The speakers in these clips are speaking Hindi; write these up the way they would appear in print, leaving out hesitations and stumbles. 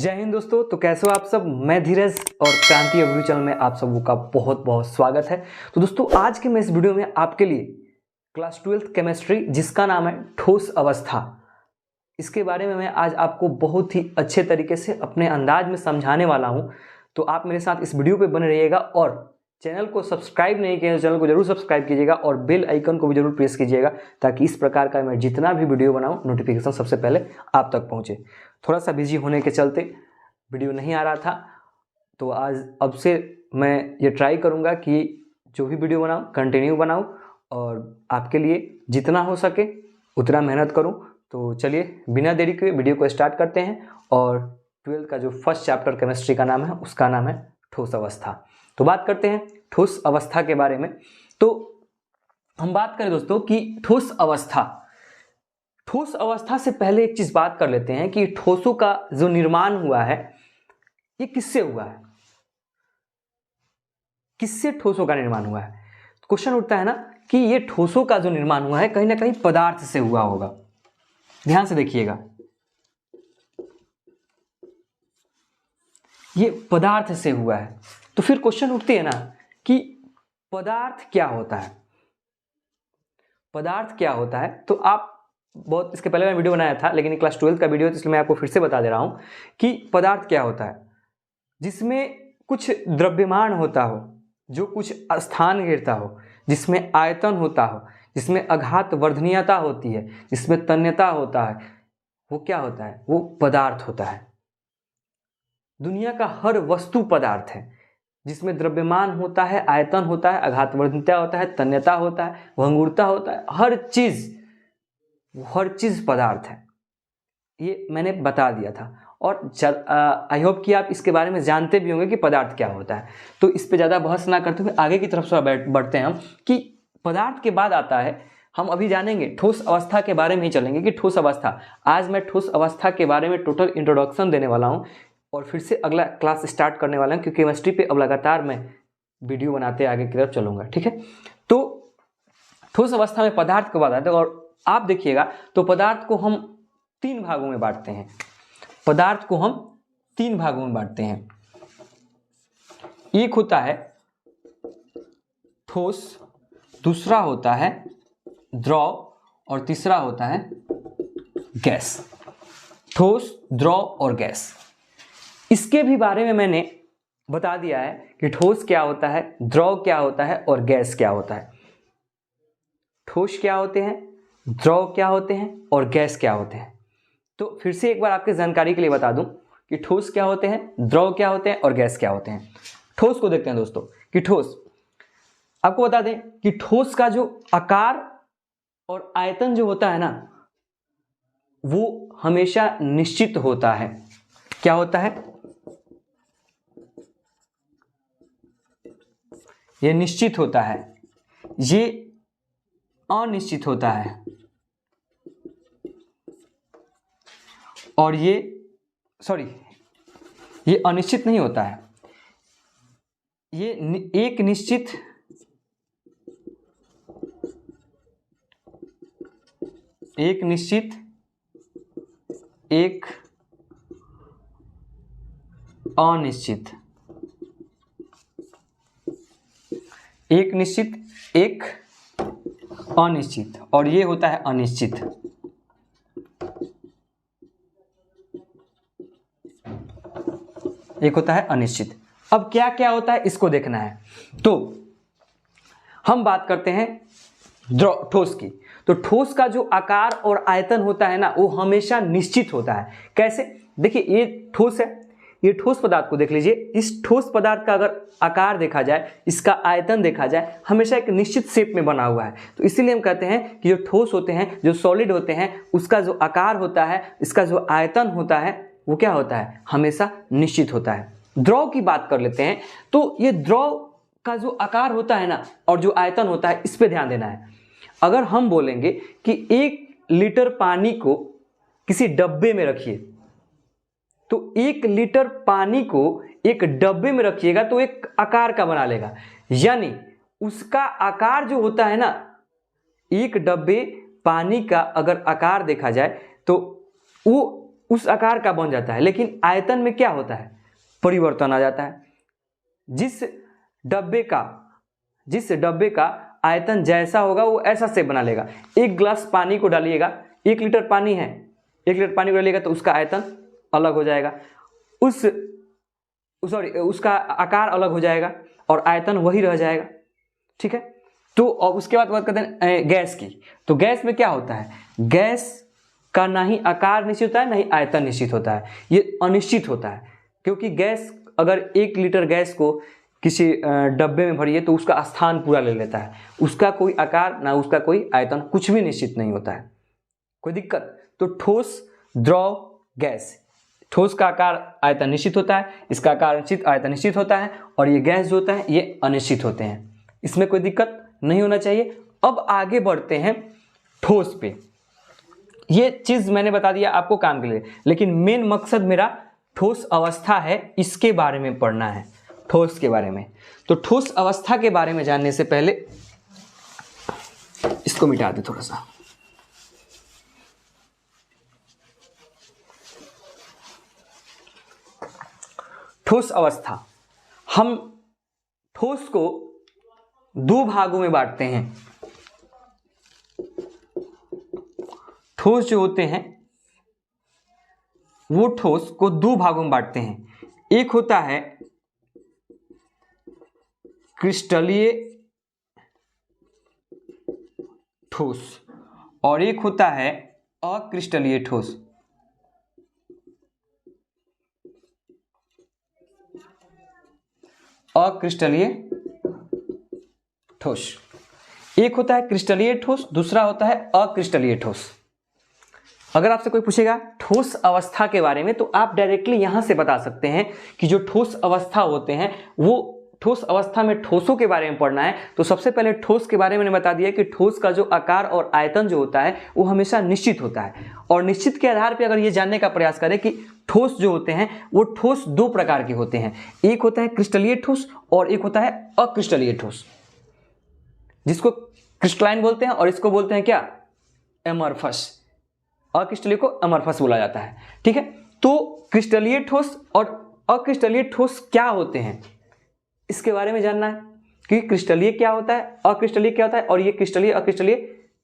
जय हिंद दोस्तों। तो कैसे हो आप सब। मैं धीरज और क्रांति ओवरव्यू चैनल में आप सबों का बहुत बहुत स्वागत है। तो दोस्तों आज के मैं इस वीडियो में आपके लिए क्लास 12th केमिस्ट्री जिसका नाम है ठोस अवस्था, इसके बारे में मैं आज आपको बहुत ही अच्छे तरीके से अपने अंदाज में समझाने वाला हूं। तो आप मेरे साथ इस वीडियो पे बने रहिएगा और चैनल को सब्सक्राइब नहीं किया तो चैनल को जरूर सब्सक्राइब कीजिएगा और बेल आइकन को भी जरूर प्रेस कीजिएगा ताकि इस प्रकार का मैं जितना भी वीडियो बनाऊं नोटिफिकेशन सबसे पहले आप तक पहुंचे। थोड़ा सा बिजी होने के चलते वीडियो नहीं आ रहा था, तो आज अब से मैं ये ट्राई करूंगा कि जो भी वीडियो बनाऊं कंटिन्यू बनाऊं और आपके लिए जितना हो सके उतना मेहनत करूं। तो चलिए बिना देरी के वीडियो को स्टार्ट करते हैं और 12th का जो फर्स्ट चैप्टर केमिस्ट्री का नाम है उसका नाम है ठोस अवस्था। तो बात करते हैं ठोस अवस्था के बारे में। तो हम बात करें दोस्तों कि ठोस अवस्था से पहले एक चीज बात कर लेते हैं कि ठोसों का जो निर्माण हुआ है ये किससे हुआ है, किससे ठोसों का निर्माण हुआ है। क्वेश्चन उठता है ना कि ये ठोसों का जो निर्माण हुआ है कहीं ना कहीं पदार्थ से हुआ होगा। ध्यान से देखिएगा, ये पदार्थ से हुआ है। तो फिर क्वेश्चन उठते हैं ना कि पदार्थ क्या होता है, पदार्थ क्या होता है। तो आप बहुत इसके पहले मैं वीडियो बनाया था लेकिन ये क्लास 12th का वीडियो है तो इसलिए मैं आपको फिर से बता दे रहा हूं कि पदार्थ क्या होता है। जिसमें कुछ द्रव्यमान होता हो, जो कुछ स्थान घेरता हो, जिसमें आयतन होता हो, जिसमें आघात वर्धनीयता होती है, जिसमें तन्यता होता है, वो क्या होता है, वो पदार्थ होता है। दुनिया का हर वस्तु पदार्थ है जिसमें द्रव्यमान होता है, आयतन होता है, आघात वर्धनीयता होता है, तन्यता होता है, भंगुरता होता है, हर चीज पदार्थ है। ये मैंने बता दिया था और आई होप कि आप इसके बारे में जानते भी होंगे कि पदार्थ क्या होता है। तो इस पे ज़्यादा बहस ना करते हुए आगे की तरफ से बढ़ते हैं हम कि पदार्थ के बाद आता है, हम अभी जानेंगे ठोस अवस्था के बारे में ही चलेंगे कि ठोस अवस्था। आज मैं ठोस अवस्था के बारे में टोटल इंट्रोडक्शन देने वाला हूँ और फिर से अगला क्लास स्टार्ट करने वाला हूँ क्योंकि केमिस्ट्री पे अब लगातार मैं वीडियो बनाते आगे की तरफ चलूँगा। ठीक है, तो ठोस अवस्था में पदार्थ के बाद आते हैं और आप देखिएगा तो पदार्थ को हम तीन भागों में बांटते हैं। पदार्थ को हम तीन भागों में बांटते हैं। एक होता है ठोस, दूसरा होता है द्रव और तीसरा होता है गैस। ठोस, द्रव और गैस, इसके भी बारे में मैंने बता दिया है कि ठोस क्या होता है, द्रव क्या होता है और गैस क्या होता है। ठोस क्या होते हैं, द्रव क्या होते हैं और गैस क्या होते हैं। तो फिर से एक बार आपके जानकारी के लिए बता दूं कि ठोस क्या होते हैं, द्रव क्या होते हैं और गैस क्या होते हैं। ठोस को देखते हैं दोस्तों कि ठोस, आपको बता दें कि ठोस का जो आकार और आयतन जो होता है ना वो हमेशा निश्चित होता है। क्या होता है, ये निश्चित होता है, ये अनिश्चित होता है और ये अनिश्चित नहीं होता है। ये एक निश्चित, एक अनिश्चित, एक निश्चित, एक अनिश्चित और ये होता है अनिश्चित। एक होता है अनिश्चित। अब क्या क्या होता है इसको देखना है। तो हम बात करते हैं ठोस की। तो ठोस का जो आकार और आयतन होता है ना वो हमेशा निश्चित होता है। कैसे, देखिए ये ठोस है, ये ठोस पदार्थ को देख लीजिए। इस ठोस पदार्थ का अगर आकार देखा जाए, इसका आयतन देखा जाए, हमेशा एक निश्चित शेप में बना हुआ है। तो इसीलिए हम कहते हैं कि जो ठोस होते हैं, जो सॉलिड होते हैं, उसका जो आकार होता है, इसका जो आयतन होता है वो क्या होता है, हमेशा निश्चित होता है। द्रव की बात कर लेते हैं। तो ये द्रव का जो आकार होता है ना और जो आयतन होता है इस पे ध्यान देना है। अगर हम बोलेंगे कि 1 लीटर पानी को किसी डब्बे में रखिए, तो 1 लीटर पानी को एक डब्बे में रखिएगा तो एक आकार का बना लेगा। यानी उसका आकार जो होता है ना, एक डब्बे पानी का अगर आकार देखा जाए तो वो उस आकार का बन जाता है, लेकिन आयतन में क्या होता है, परिवर्तन आ जाता है। जिस डब्बे का आयतन जैसा होगा वो ऐसा शेप बना लेगा। एक गिलास पानी को डालिएगा, 1 लीटर पानी है, 1 लीटर पानी को डालिएगा तो उसका आयतन अलग हो जाएगा, उसका आकार अलग हो जाएगा और आयतन वही रह जाएगा। ठीक है, तो अब उसके बाद बात करते हैं गैस की। तो गैस में क्या होता है, गैस का ना ही आकार निश्चित होता है ना ही आयतन निश्चित होता है, ये अनिश्चित होता है। क्योंकि गैस, अगर 1 लीटर गैस को किसी डब्बे में भरिए तो उसका स्थान पूरा ले लेता है, उसका कोई आकार ना उसका कोई आयतन, कुछ भी निश्चित नहीं होता है। कोई दिक्कत? तो ठोस, द्रव, गैस, ठोस का आकार आयतन निश्चित होता है, इसका आकार निश्चित आयतन निश्चित होता है, और ये गैस जो होता है ये अनिश्चित होते हैं। इसमें कोई दिक्कत नहीं होना चाहिए। अब आगे बढ़ते हैं ठोस पे। ये चीज मैंने बता दिया आपको काम के लिए, लेकिन मेन मकसद मेरा ठोस अवस्था है, इसके बारे में पढ़ना है, ठोस के बारे में। तो ठोस अवस्था के बारे में जानने से पहले इसको मिटा दे थोड़ा सा। ठोस अवस्था, हम ठोस को 2 भागों में बांटते हैं। ठोस जो होते हैं वो ठोस को 2 भागों में बांटते हैं। एक होता है क्रिस्टलीय ठोस और एक होता है अक्रिस्टलीय ठोस। अक्रिस्टलीय ठोस, एक होता है क्रिस्टलीय ठोस, दूसरा होता है अक्रिस्टलीय ठोस। अगर आपसे कोई पूछेगा ठोस अवस्था के बारे में तो आप डायरेक्टली यहां से बता सकते हैं कि जो ठोस अवस्था होते हैं वो ठोस अवस्था में ठोसों के बारे में पढ़ना है। तो सबसे पहले ठोस के बारे में मैंने बता दिया कि ठोस का जो आकार और आयतन जो होता है वो हमेशा निश्चित होता है, और निश्चित के आधार पर अगर ये जानने का प्रयास करें कि ठोस जो होते हैं वो ठोस 2 प्रकार के होते हैं। एक होता है क्रिस्टलीय ठोस और एक होता है अक्रिस्टलीय ठोस, जिसको क्रिस्टलाइन बोलते हैं और इसको बोलते हैं क्या, एमरफस। अक्रिस्टलीय को एमरफस बोला जाता है। ठीक है, तो क्रिस्टलीय ठोस और अक्रिस्टलीय ठोस क्या होते हैं इसके बारे में जानना है कि क्रिस्टलीय क्या होता है, अक्रिस्टलीय क्या होता है, और ये क्रिस्टलीय अक्रिस्टलीय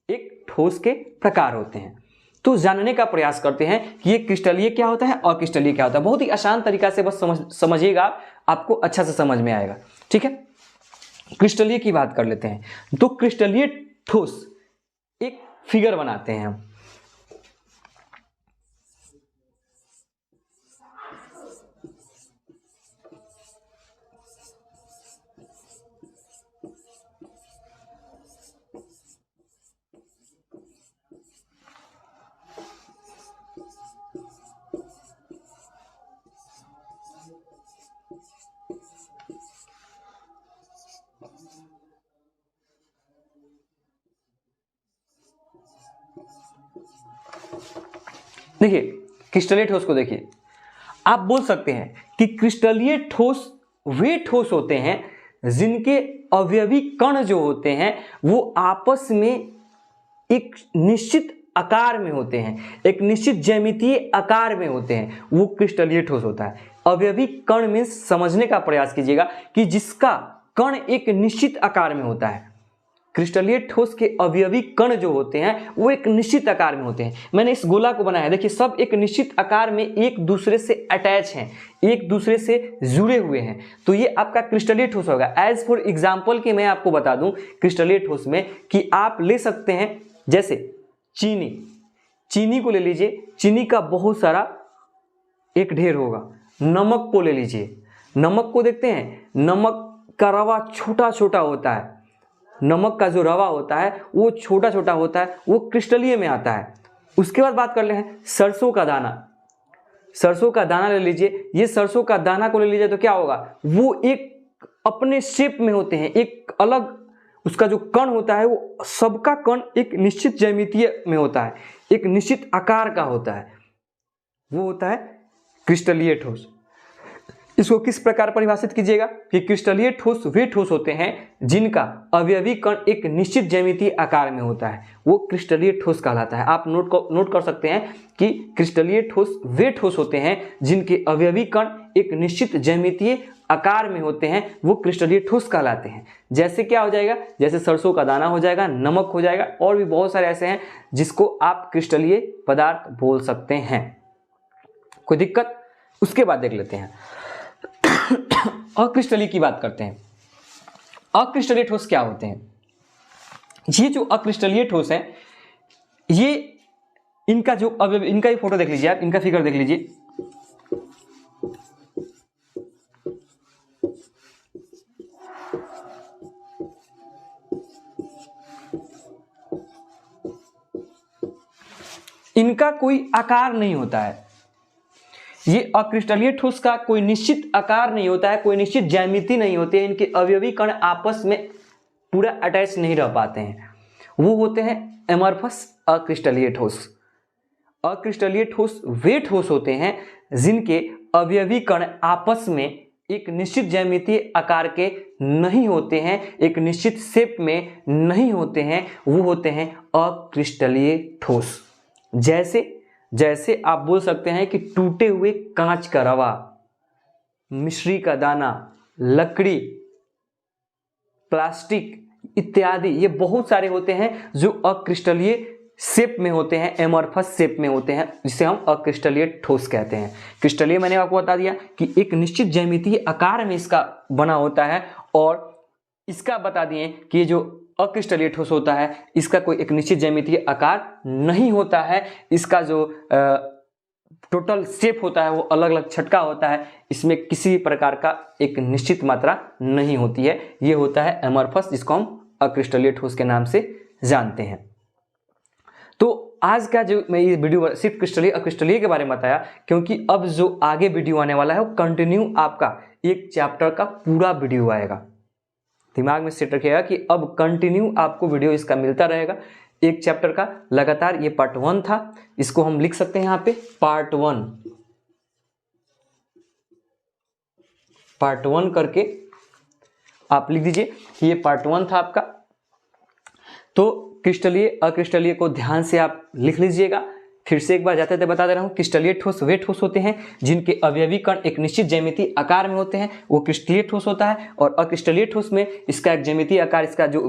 एक ठोस के प्रकार होते हैं। तो जानने का प्रयास करते हैं कि ये क्रिस्टलीय क्या होता है, अक्रिस्टलीय क्या होता है। बहुत ही आसान तरीका से बस समझिएगा, आपको अच्छा से समझ में आएगा। ठीक है, क्रिस्टलीय की बात कर लेते हैं। तो क्रिस्टलीय ठोस, एक फिगर बनाते हैं हम। देखिए क्रिस्टलीय ठोस को देखिए, आप बोल सकते हैं कि क्रिस्टलीय ठोस वे ठोस होते हैं जिनके अवयवी कण जो होते हैं वो आपस में एक निश्चित आकार में होते हैं, एक निश्चित ज्यामितीय आकार में होते हैं, वो क्रिस्टलीय ठोस होता है। अवयवी कण में समझने का प्रयास कीजिएगा कि जिसका कण एक निश्चित आकार में होता है। क्रिस्टलीय ठोस के अवयवी कण जो होते हैं वो एक निश्चित आकार में होते हैं। मैंने इस गोला को बनाया, देखिए सब एक निश्चित आकार में एक दूसरे से अटैच हैं, एक दूसरे से जुड़े हुए हैं, तो ये आपका क्रिस्टलीय ठोस होगा। एज फॉर एग्जाम्पल कि मैं आपको बता दूं क्रिस्टलीय ठोस में कि आप ले सकते हैं जैसे चीनी को ले लीजिए, चीनी का बहुत सारा एक ढेर होगा। नमक को ले लीजिए, नमक को देखते हैं, नमक का रवा छोटा छोटा होता है, नमक का जो रवा होता है वो छोटा छोटा होता है, वो क्रिस्टलीय में आता है। उसके बाद बात कर ले हैं सरसों का दाना, सरसों का दाना ले लीजिए, ये सरसों का दाना को ले लीजिए तो क्या होगा, वो एक अपने शेप में होते हैं, एक अलग उसका जो कण होता है वो सबका कण एक निश्चित ज्यामितीय में होता है, एक निश्चित आकार का होता है, वो होता है क्रिस्टलीय ठोस। इसको किस प्रकार परिभाषित कीजिएगा कि क्रिस्टलीय ठोस वे ठोस होते हैं जिनका अवयवी कण एक निश्चित ज्यामितीय आकार में होता है, वो क्रिस्टलीय ठोस कहलाता है। आप नोट कर सकते हैं कि क्रिस्टलीय ठोस वे ठोस होते हैं जिनके अवयवी कण एक निश्चित ज्यामितीय आकार में होते हैं, वो क्रिस्टलीय ठोस कहलाते हैं। जैसे क्या हो जाएगा, जैसे सरसों का दाना हो जाएगा, नमक हो जाएगा, और भी बहुत सारे ऐसे हैं जिसको आप क्रिस्टलीय पदार्थ बोल सकते हैं। कोई दिक्कत? उसके बाद देख लेते हैं अक्रिस्टलीय की बात करते हैं। अक्रिस्टलीय ठोस क्या होते हैं? ये जो अक्रिस्टलीय ठोस है, ये इनका जो इनका ही फोटो देख लीजिए आप, इनका फिगर देख लीजिए। इनका कोई आकार नहीं होता है। ये अक्रिस्टलीय ठोस का कोई निश्चित आकार नहीं होता है, कोई निश्चित ज्यामिति नहीं होती है। इनके अवयवी कण आपस में पूरा अटैच नहीं रह पाते हैं, वो होते हैं एमॉर्फस अक्रिस्टलीय ठोस। अक्रिस्टलीय ठोस वे ठोस होते हैं जिनके अवयवी कण आपस में एक निश्चित ज्यामितीय आकार के नहीं होते हैं, एक निश्चित शेप में नहीं होते हैं, वो होते हैं अक्रिस्टलीय ठोस। जैसे आप बोल सकते हैं कि टूटे हुए कांच का रवा, मिश्री का दाना, लकड़ी, प्लास्टिक इत्यादि, ये बहुत सारे होते हैं जो अक्रिस्टलीय शेप में होते हैं, एमॉर्फस शेप में होते हैं, जिसे हम अक्रिस्टलीय ठोस कहते हैं। क्रिस्टलीय मैंने आपको बता दिया कि एक निश्चित ज्यामितीय आकार में इसका बना होता है, और इसका बता दिए कि ये जो अक्रिस्टलीय ठोस होता है इसका कोई एक निश्चित ज्यामितीय आकार नहीं होता है, इसका जो टोटल शेप होता है वो अलग अलग छटका होता है, इसमें किसी प्रकार का एक निश्चित मात्रा नहीं होती है। ये होता है एमॉर्फस, जिसको हम अक्रिस्टलीय ठोस के नाम से जानते हैं। तो आज का जो मैं ये वीडियो सिर्फ क्रिस्टलीय अक्रिस्टलीय के बारे में बताया, क्योंकि अब जो आगे वीडियो आने वाला है वो कंटिन्यू आपका एक चैप्टर का पूरा वीडियो आएगा। दिमाग में सेट रखिएगा कि अब कंटिन्यू आपको वीडियो इसका मिलता रहेगा, एक चैप्टर का लगातार। ये पार्ट 1 था, इसको हम लिख सकते हैं यहाँ पे पार्ट 1 करके आप लिख दीजिए कि ये पार्ट 1 था आपका। तो क्रिस्टलीय अक्रिस्टलीय को ध्यान से आप लिख लीजिएगा। फिर से एक बार जाते थे बता दे रहा हूँ, क्रिस्टलीय ठोस वे ठोस होते हैं जिनके अवयवी कण एक निश्चित ज्यामितीय आकार में होते हैं, वो क्रिस्टलीय ठोस होता है। और अक्रिस्टलीय ठोस में इसका एक ज्यामितीय आकार, इसका जो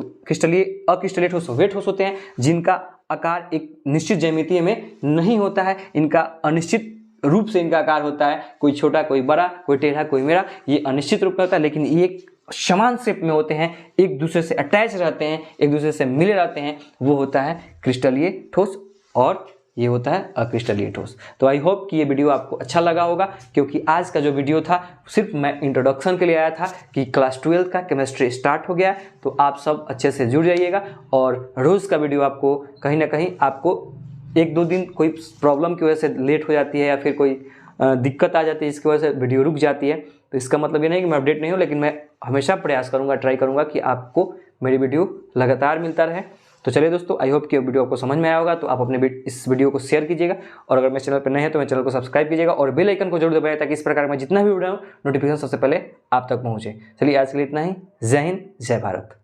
अक्रिस्टलीय ठोस वे ठोस होते हैं जिनका आकार एक निश्चित ज्यामितीय में नहीं होता है, इनका अनिश्चित रूप से इनका आकार होता है, कोई छोटा कोई बड़ा, कोई टेढ़ा कोई मेढ़ा, ये अनिश्चित रूप में होता है। लेकिन ये समान शेप में होते हैं, एक दूसरे से अटैच रहते हैं, एक दूसरे से मिले रहते हैं, वो होता है क्रिस्टलीय ठोस, और ये होता है अक्रिस्टलीय ठोस। तो आई होप कि ये वीडियो आपको अच्छा लगा होगा, क्योंकि आज का जो वीडियो था सिर्फ मैं इंट्रोडक्शन के लिए आया था कि क्लास 12 का केमिस्ट्री स्टार्ट हो गया। तो आप सब अच्छे से जुड़ जाइएगा, और रोज़ का वीडियो आपको कहीं ना कहीं आपको 1-2 दिन कोई प्रॉब्लम की वजह से लेट हो जाती है या फिर कोई दिक्कत आ जाती है जिसकी वजह से वीडियो रुक जाती है, तो इसका मतलब ये नहीं कि मैं अपडेट नहीं हूँ, लेकिन मैं हमेशा प्रयास करूँगा, ट्राई करूँगा कि आपको मेरी वीडियो लगातार मिलता रहे। तो चलिए दोस्तों, आई होप कि वीडियो आपको समझ में आया होगा। तो आप अपने इस वीडियो को शेयर कीजिएगा, और अगर मेरे चैनल पर नए हैं तो मेरे चैनल को सब्सक्राइब कीजिएगा, और बेल आइकन को जरूर दबाइए ताकि इस प्रकार मैं जितना भी वीडियो नोटिफिकेशन सबसे पहले आप तक पहुँचे। चलिए आज के लिए इतना ही। जय हिंद, जय भारत।